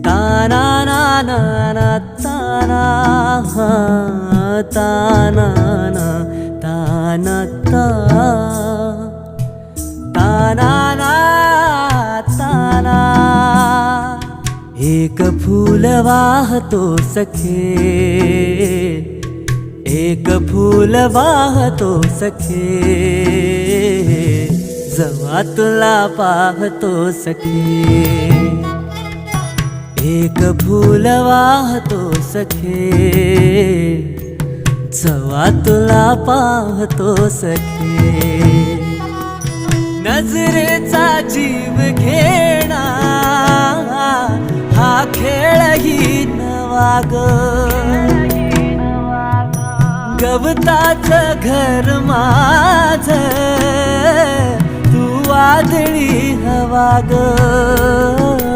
ताना ना ना ना ताना ताना ना ताना ताना ना ताना एक फूल वाहतो सखे एक फूल वाहतो सखे जेव्हा तुला पाहतो सखे एक फूल वाहतो सखे जेव्हा तुला पाहतो सखे नजरेचा जीव घेणा हा खेळही नवा ग गवताचं घर माझं तू वादळी हवा ग